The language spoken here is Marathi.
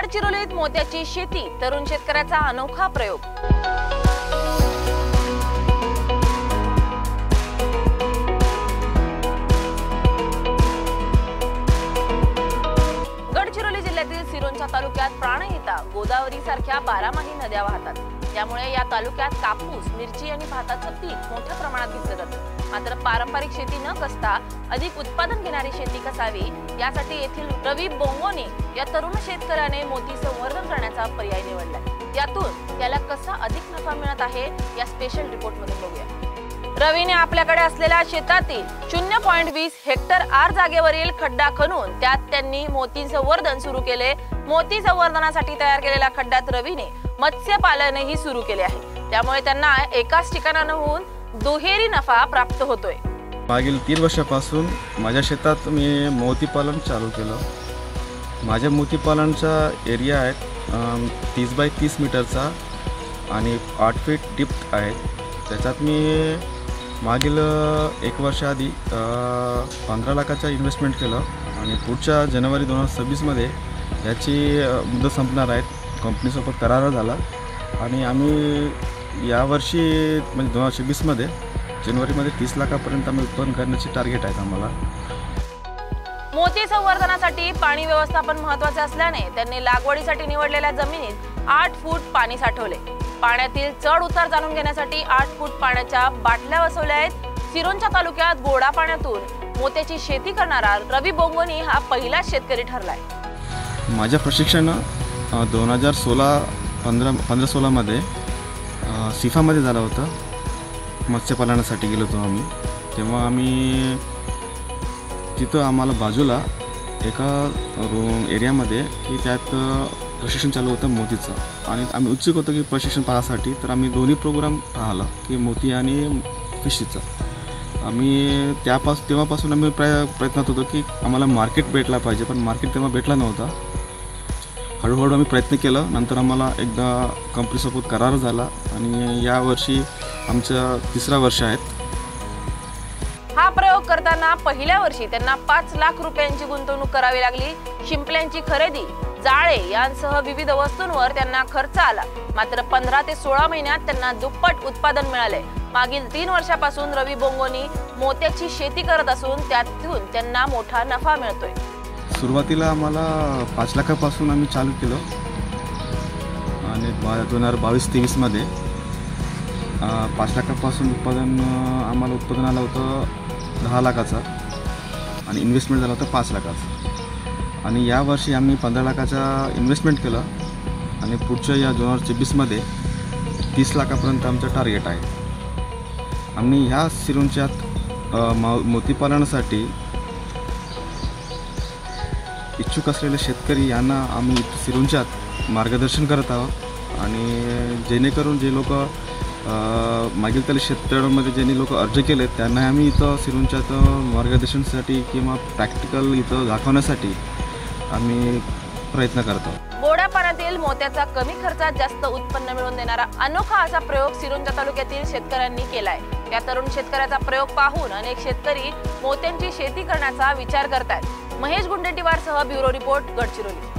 गडचिरोलीत मोत्याची शेती, तरुण शेतकऱ्याचा अनोखा प्रयोग। गडचिरोली जिल्ह्यातील सिरोंचा तालुक्यात प्राणहिता, गोदावरी सारख्या बारामाही नद्या वाहतात। त्यामुळे या तालुक्यात कापूस, मिरची आणि भाताचं पीक मोठ्या प्रमाणात घेतलं जातं। मात्र पारंपरिक शेती न करता अधिक उत्पादन घेणारी शेती कसावी, यासाठी येथील रवी बोंगोनी या तरुण शेतकऱ्याने मोती संवर्धन करण्याचा पर्याय निवडलाय। यातून त्याला कसा अधिक नफा मिळत आहे, या स्पेशल रिपोर्ट मध्ये बघूया। रवीने आपल्याकडे असलेल्या शेतातील 0.20 हेक्टर आर जागेवरील खड्डा खणून त्यात त्यांनी मोती संवर्धन सुरू केले। मोती संवर्धनासाठी तयार केलेल्या खड्ड्यात रवीने मत्स्यपालनही सुरू केले आहे। त्यामुळे त्यांना एकाच ठिकाणाहून दुहेरी नफा प्राप्त होतोय। मागील 3 वर्षापासून माझ्या शेतात मी मोती पालन चालू केलं। माझ्या मोती पालनचा एरिया आहे 30 बाय 30 मीटरचा आणि 8 फीट डीप आहे। त्याच्यात मी मागील 1 वर्ष आधी 15 लाखाचा इन्व्हेस्टमेंट केलं आणि पुढच्या जानेवारी 2026 मध्ये याची मुदत संपणार आहे। कंपनीसोबत करार झाला आणि आम्ही यावर्षी म्हणजे 2026 मध्ये जानेवारीमध्ये 30 लाखापर्यंत आम्ही उत्पन्न करण्याचे टार्गेट आहे आम्हाला। मोती संवर्धनासाठी पाणी व्यवस्थापन महत्त्वाचे असल्याने त्यांनी लागवडीसाठी निवडलेल्या जमिनीत 8 फूट पाणी साठवले। पाण्यातील चढ उतार जाणून घेण्यासाठी 8 फूट पाण्याच्या बाटल्या बसवल्या आहेत। सिरोंचा तालुक्यात गोडा पाण्यातून मोत्याची शेती करणारा रवी बोंगोनी हा पहिलाच शेतकरी ठरलाय। माझ्या प्रशिक्षण 2015-16 मध्ये सिफामध्ये झालं होतं। मत्स्यपालनासाठी गेलो होतो आम्ही। तेव्हा आम्ही तिथं आम्हाला बाजूला एका एरियामध्ये की त्यात प्रशिक्षण चालू होतं मोतीचं आणि आम्ही उत्सुक होतो की प्रशिक्षण पाहण्यासाठी। तर आम्ही दोन्ही प्रोग्राम पाहिला की मोती आणि फिशीचं। आम्ही तेव्हापासून आम्ही प्रयत्नात होतो की आम्हाला मार्केट भेटला पाहिजे, पण मार्केट तेव्हा भेटला नव्हता। हळूहळू आम्ही प्रयत्न केला। नंतर आम्हाला एकदा कंपनीसोबत करार झाला आणि या वर्षी आमचं 3रं वर्ष आहे। हा प्रयोग करताना पहिल्या वर्षी त्यांना 5 लाख रुपयांची गुंतवणूक करावी लागली। शिंपल्यांची खरेदी, जाळे यांसह विविध वस्तूंवर त्यांना खर्च आला। मात्र 15 ते 16 महिन्यात त्यांना दुप्पट उत्पादन मिळाले। मागील 3 वर्षापासून रवी बोंगोनी मोत्याची शेती करत असून त्यातून त्यांना मोठा नफा मिळतोय। सुरुवातीला आम्हाला 5 लाखापासून आम्ही चालू केलं आणि 2022-23 मध्ये 5 लाखापासून आम्हाला उत्पादन आलं होतं 10 लाखाचा आणि इन्व्हेस्टमेंट झाला होता 5 लाखाचा। आणि यावर्षी आम्ही 15 लाखाचा इन्व्हेस्टमेंट केलं आणि पुढच्या या 2026 मध्ये 30 लाखापर्यंत आमचं टार्गेट आहे। आम्ही ह्या सिरोंच्यात मोतीपालनासाठी इच्छुक असलेले शेतकरी यांना आम्ही सिरोंच्यात मार्गदर्शन करत आहोत आणि जेणेकरून जे लोक मागील त्याला शेततळ्यामध्ये ज्यांनी लोक अर्ज केले त्यांना आम्ही इथं सिरोंच्यात मार्गदर्शनासाठी किंवा प्रॅक्टिकल इथं दाखवण्यासाठी आम्ही प्रयत्न करतो। गोड्या पाण्यातील मोत्याचा कमी खर्चात जास्त उत्पन्न मिळवून देणारा अनोखा असा प्रयोग सिरोंचा तालुक्यातील शेतकऱ्यांनी केलाय। या तरुण शेतकऱ्याचा प्रयोग पाहून अनेक शेतकरी मोत्यांची शेती करण्याचा विचार करतात। महेश गुंडेटीवारसह ब्युरो रिपोर्ट, गडचिरोली।